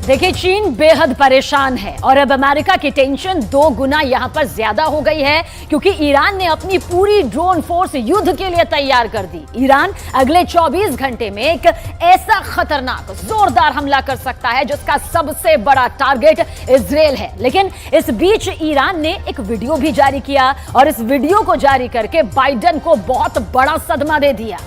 देखिए, चीन बेहद परेशान है और अब अमेरिका की टेंशन 2 गुना यहां पर ज्यादा हो गई है क्योंकि ईरान ने अपनी पूरी ड्रोन फोर्स युद्ध के लिए तैयार कर दी। ईरान अगले 24 घंटे में एक ऐसा खतरनाक जोरदार हमला कर सकता है जिसका सबसे बड़ा टारगेट इजराइल है। लेकिन इस बीच ईरान ने एक वीडियो भी जारी किया और इस वीडियो को जारी करके बाइडेन को बहुत बड़ा सदमा दे दिया।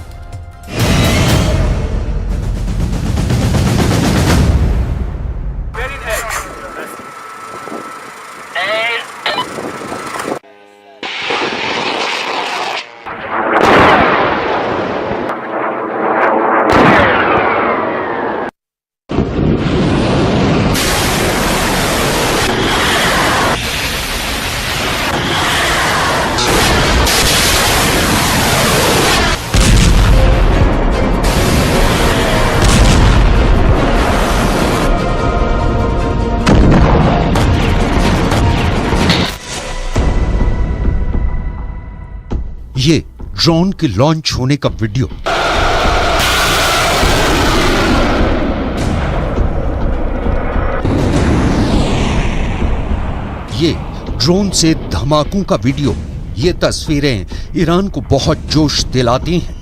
ये ड्रोन के लॉन्च होने का वीडियो। ये ड्रोन से धमाकों का वीडियो। ये तस्वीरें ईरान को बहुत जोश दिलाती हैं।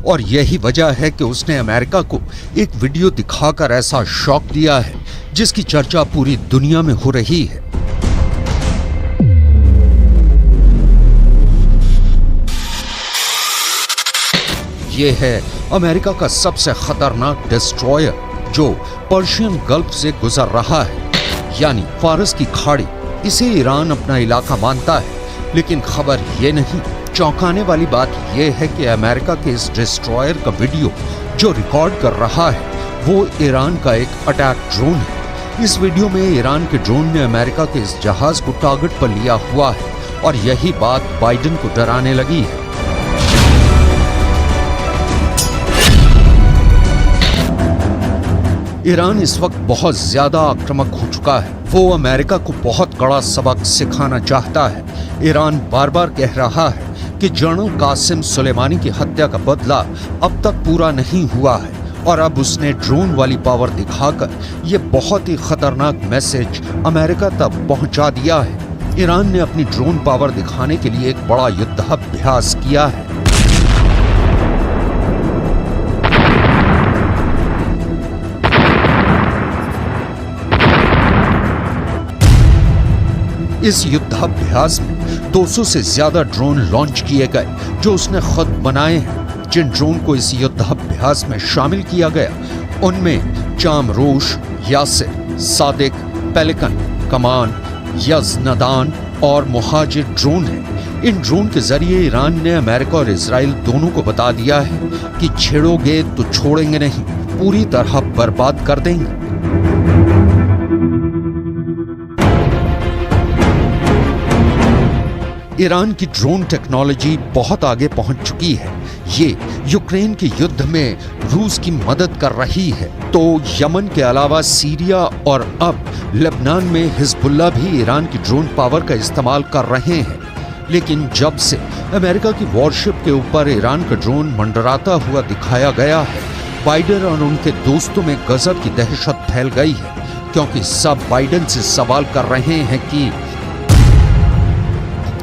और यही वजह है कि उसने अमेरिका को एक वीडियो दिखाकर ऐसा शॉक दिया है जिसकी चर्चा पूरी दुनिया में हो रही है। यह है अमेरिका का सबसे खतरनाक डिस्ट्रॉयर जो पर्शियन गल्फ से गुजर रहा है, यानी फारस की खाड़ी। इसे ईरान अपना इलाका मानता है, लेकिन खबर यह नहीं, चौंकाने वाली बात यह है कि अमेरिका के इस डिस्ट्रॉयर का वीडियो जो रिकॉर्ड कर रहा है वो ईरान का एक अटैक ड्रोन है। इस वीडियो में ईरान के ड्रोन ने अमेरिका के इस जहाज को टारगेट पर लिया हुआ है और यही बात बाइडेन को डराने लगी है। ईरान इस वक्त बहुत ज्यादा आक्रामक हो चुका है। वो अमेरिका को बहुत कड़ा सबक सिखाना चाहता है। ईरान बार बार कह रहा है कि जनरल कासिम सुलेमानी की हत्या का बदला अब तक पूरा नहीं हुआ है और अब उसने ड्रोन वाली पावर दिखाकर ये बहुत ही खतरनाक मैसेज अमेरिका तक पहुंचा दिया है। ईरान ने अपनी ड्रोन पावर दिखाने के लिए एक बड़ा युद्धाभ्यास किया है। इस युद्धाभ्यास में 200 से ज्यादा ड्रोन लॉन्च किए गए जो उसने खुद बनाए हैं। जिन ड्रोन को इस युद्धाभ्यास में शामिल किया गया उनमें चामरोश, यासिर, सादिक, पेलिकन, कमान, यज़नदान और मुहाजिर ड्रोन हैं। इन ड्रोन के जरिए ईरान ने अमेरिका और इजराइल दोनों को बता दिया है कि छेड़ोगे तो छोड़ेंगे नहीं, पूरी तरह बर्बाद कर देंगे। ईरान की ड्रोन टेक्नोलॉजी बहुत आगे पहुंच चुकी है। ये यूक्रेन के युद्ध में रूस की मदद कर रही है, तो यमन के अलावा सीरिया और अब लेबनान में हिजबुल्लाह भी ईरान की ड्रोन पावर का इस्तेमाल कर रहे हैं। लेकिन जब से अमेरिका की वॉरशिप के ऊपर ईरान का ड्रोन मंडराता हुआ दिखाया गया है, बाइडेन और उनके दोस्तों में गजब की दहशत फैल गई है, क्योंकि सब बाइडेन से सवाल कर रहे हैं कि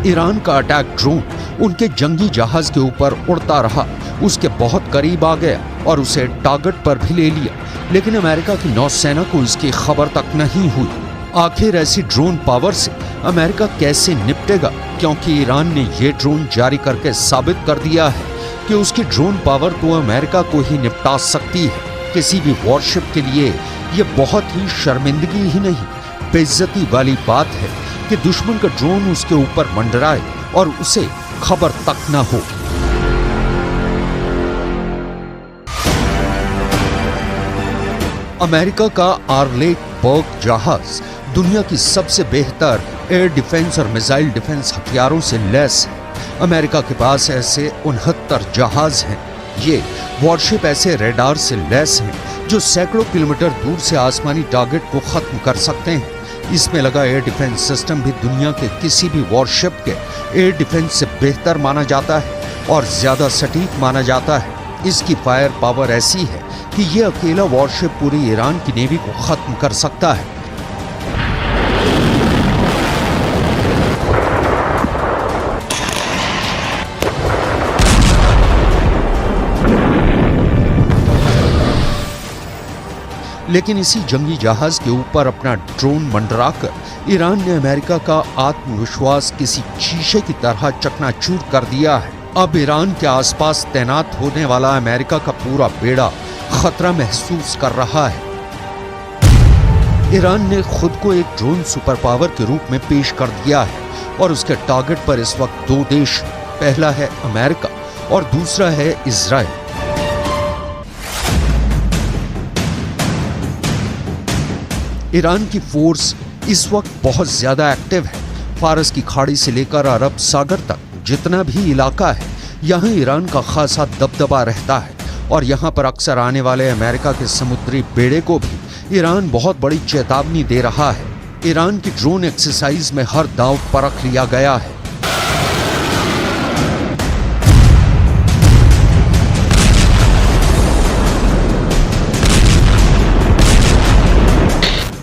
ईरान का अटैक ड्रोन उनके जंगी जहाज के ऊपर उड़ता रहा, उसके बहुत करीब आ गया और उसे टारगेट पर भी ले लिया, लेकिन अमेरिका की नौसेना को इसकी खबर तक नहीं हुई। आखिर ऐसी ड्रोन पावर से अमेरिका कैसे निपटेगा, क्योंकि ईरान ने ये ड्रोन जारी करके साबित कर दिया है कि उसकी ड्रोन पावर तो अमेरिका को ही निपटा सकती है। किसी भी वॉरशिप के लिए ये बहुत ही शर्मिंदगी ही नहीं, बेइज्जती वाली बात है कि दुश्मन का ड्रोन उसके ऊपर मंडराए और उसे खबर तक न हो। अमेरिका का आर्लेट बर्ग जहाज दुनिया की सबसे बेहतर एयर डिफेंस और मिसाइल डिफेंस हथियारों से लैस है। अमेरिका के पास ऐसे 69 जहाज हैं। ये वॉरशिप ऐसे रेडार से लैस हैं जो सैकड़ों किलोमीटर दूर से आसमानी टारगेट को खत्म कर सकते हैं। इसमें लगा एयर डिफेंस सिस्टम भी दुनिया के किसी भी वॉरशिप के एयर डिफेंस से बेहतर माना जाता है और ज्यादा सटीक माना जाता है। इसकी फायर पावर ऐसी है कि ये अकेला वॉरशिप पूरी ईरान की नेवी को खत्म कर सकता है। लेकिन इसी जंगी जहाज के ऊपर अपना ड्रोन मंडराकर ईरान ने अमेरिका का आत्मविश्वास किसी शीशे की तरह चकनाचूर कर दिया है। अब ईरान के आसपास तैनात होने वाला अमेरिका का पूरा बेड़ा खतरा महसूस कर रहा है। ईरान ने खुद को एक ड्रोन सुपर पावर के रूप में पेश कर दिया है और उसके टारगेट पर इस वक्त दो देश, पहला है अमेरिका और दूसरा है इजराइल। ईरान की फोर्स इस वक्त बहुत ज्यादा एक्टिव है। फारस की खाड़ी से लेकर अरब सागर तक जितना भी इलाका है, यहाँ ईरान का खासा दबदबा रहता है और यहाँ पर अक्सर आने वाले अमेरिका के समुद्री बेड़े को भी ईरान बहुत बड़ी चेतावनी दे रहा है। ईरान की ड्रोन एक्सरसाइज में हर दांव परख लिया गया है।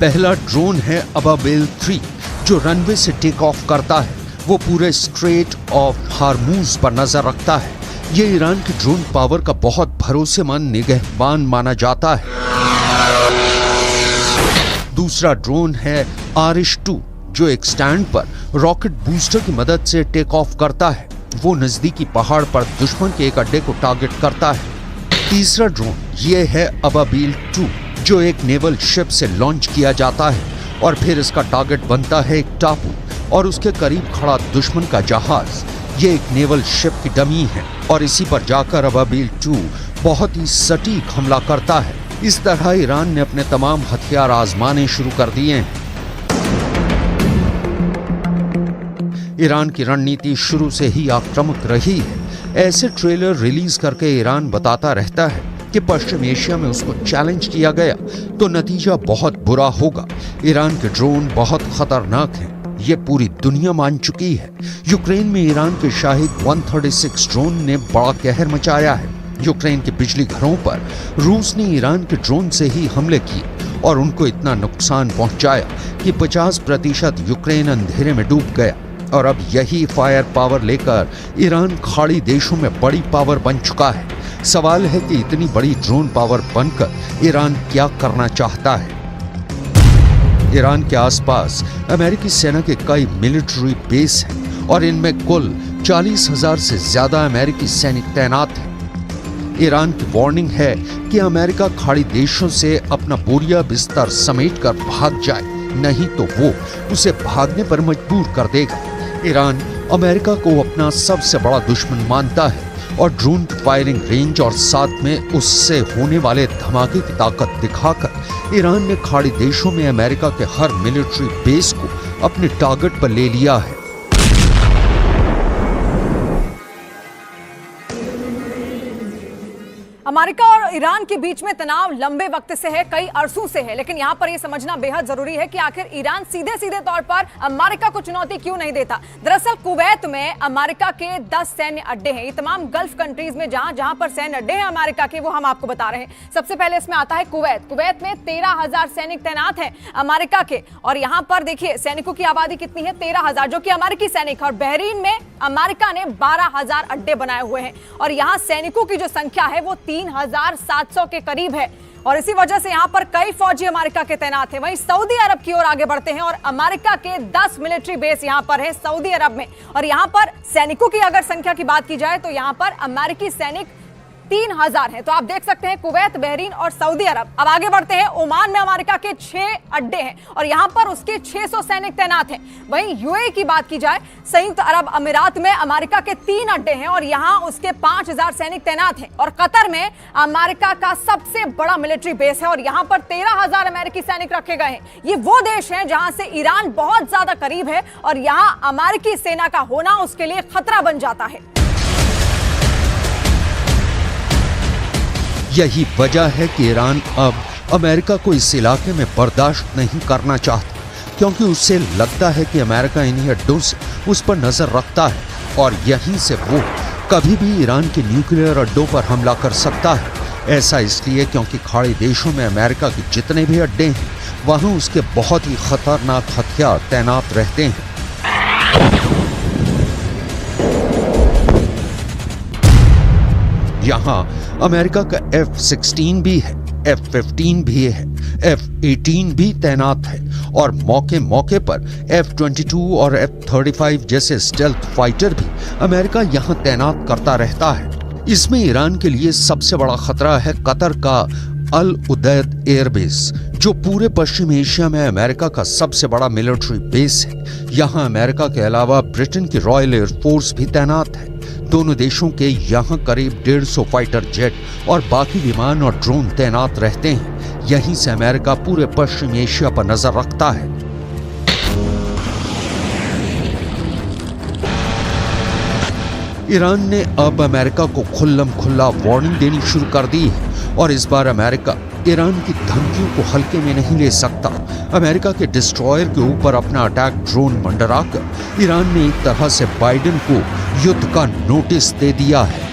पहला ड्रोन है अबाबिल 3 जो रनवे से टेक ऑफ करता है। वो पूरे स्ट्रेट ऑफ हार्मूज पर नजर रखता है। ये ईरान की ड्रोन पावर का बहुत भरोसेमंद निगहबान माना जाता है। दूसरा ड्रोन है आरिश 2 जो एक स्टैंड पर रॉकेट बूस्टर की मदद से टेक ऑफ करता है। वो नजदीकी पहाड़ पर दुश्मन के एक अड्डे को टारगेट करता है। तीसरा ड्रोन ये है अबाबिल 2 जो एक नेवल शिप से लॉन्च किया जाता है और फिर इसका टारगेट बनता है एक टापू और उसके करीब खड़ा दुश्मन का जहाज। ये एक नेवल शिप की डमी है और इसी पर जाकर अबाबिल 2 बहुत ही सटीक हमला करता है। इस तरह ईरान ने अपने तमाम हथियार आजमाने शुरू कर दिए हैं। ईरान की रणनीति शुरू से ही आक्रामक रही है। ऐसे ट्रेलर रिलीज करके ईरान बताता रहता है कि पश्चिम एशिया में उसको चैलेंज किया गया तो नतीजा बहुत बुरा होगा। ईरान के ड्रोन बहुत खतरनाक हैं, ये पूरी दुनिया मान चुकी है। यूक्रेन में ईरान के शाहिद 136 ड्रोन ने बड़ा कहर मचाया है। यूक्रेन के बिजली घरों पर रूस ने ईरान के ड्रोन से ही हमले किए और उनको इतना नुकसान पहुंचाया कि 50% यूक्रेन अंधेरे में डूब गया। और अब यही फायर पावर लेकर ईरान खाड़ी देशों में बड़ी पावर बन चुका है। सवाल है कि इतनी बड़ी ड्रोन पावर बनकर ईरान क्या करना चाहता है। ईरान के आसपास अमेरिकी सेना के कई मिलिट्री बेस हैं और इनमें कुल 40,000 से ज्यादा अमेरिकी सैनिक तैनात हैं। ईरान की वार्निंग है कि अमेरिका खाड़ी देशों से अपना बोरिया बिस्तर समेटकर भाग जाए, नहीं तो वो उसे भागने पर मजबूर कर देगा। ईरान अमेरिका को अपना सबसे बड़ा दुश्मन मानता है और ड्रोन की फायरिंग रेंज और साथ में उससे होने वाले धमाके की ताकत दिखाकर ईरान ने खाड़ी देशों में अमेरिका के हर मिलिट्री बेस को अपने टारगेट पर ले लिया है। अमेरिका और ईरान के बीच में तनाव लंबे वक्त से है, कई अरसों से है, लेकिन यहाँ पर यह समझना बेहद जरूरी है कि आखिर ईरान सीधे सीधे तौर पर अमेरिका को चुनौती क्यों नहीं देता। दरअसल कुवैत में अमेरिका के 10 सैन्य अड्डे हैं। ये तमाम गल्फ कंट्रीज में जहां पर सैन्य अड्डे हैं अमेरिका के, वो हम आपको बता रहे हैं। सबसे पहले इसमें आता है कुवैत। कुवैत में 13,000 सैनिक तैनात हैं अमेरिका के, और यहाँ पर देखिए सैनिकों की आबादी कितनी है, 13,000, जो कि अमेरिकी सैनिक। और बहरीन में अमेरिका ने 12,000 अड्डे बनाए हुए हैं और यहाँ सैनिकों की जो संख्या है वो 3,700 के करीब है, और इसी वजह से यहां पर कई फौजी अमेरिका के तैनात हैं। वहीं सऊदी अरब की ओर आगे बढ़ते हैं और अमेरिका के 10 मिलिट्री बेस यहां पर है सऊदी अरब में, और यहां पर सैनिकों की अगर संख्या की बात की जाए तो यहां पर अमेरिकी सैनिक 3,000 हैं। तो आप देख सकते हैं कुवैत, बहरीन और सऊदी अरब। अब आगे बढ़ते हैं, ओमान में अमेरिका के 6 अड्डे हैं और यहां पर उसके 600 सैनिक तैनात हैं। वहीं यूएई की बात की जाए, संयुक्त अरब अमीरात में अमेरिका के 3 अड्डे हैं और यहां उसके 5,000 सैनिक तैनात हैं। और कतर में अमेरिका का सबसे बड़ा मिलिट्री बेस है और यहां पर 13,000 अमेरिकी सैनिक रखे गए हैं। ये वो देश हैं जहां से ईरान बहुत ज्यादा करीब है और यहां अमेरिकी सेना का होना उसके लिए खतरा बन जाता है। यही वजह है कि ईरान अब अमेरिका को इस इलाके में बर्दाश्त नहीं करना चाहता, क्योंकि उससे लगता है कि अमेरिका इन्हीं अड्डों से उस पर नजर रखता है और यहीं से वो कभी भी ईरान के न्यूक्लियर अड्डों पर हमला कर सकता है। ऐसा इसलिए क्योंकि खाड़ी देशों में अमेरिका के जितने भी अड्डे हैं वहां उसके बहुत ही खतरनाक हथियार तैनात रहते हैं। यहाँ अमेरिका का F-16 भी है, F-15 भी है, F-18 भी तैनात है और मौके मौके पर F-22 और F-35 जैसे स्टेल्थ फाइटर भी अमेरिका यहाँ तैनात करता रहता है। इसमें ईरान के लिए सबसे बड़ा खतरा है कतर का अल उदैद एयरबेस, जो पूरे पश्चिम एशिया में अमेरिका का सबसे बड़ा मिलिट्री बेस है। यहाँ अमेरिका के अलावा ब्रिटेन की रॉयल एयरफोर्स भी तैनात है। दोनों देशों के यहाँ करीब 150 फाइटर जेट और बाकी विमान और ड्रोन तैनात रहते हैं। यहीं से अमेरिका पूरे पश्चिम एशिया पर नजर रखता है। ईरान ने अब अमेरिका को खुल्लम खुल्ला वार्निंग देनी शुरू कर दी है और इस बार अमेरिका ईरान की धमकियों को हल्के में नहीं ले सकता। अमेरिका के डिस्ट्रॉयर के ऊपर अपना अटैक ड्रोन मंडराकर ईरान ने एक तरह से बाइडेन को युद्ध का नोटिस दे दिया है।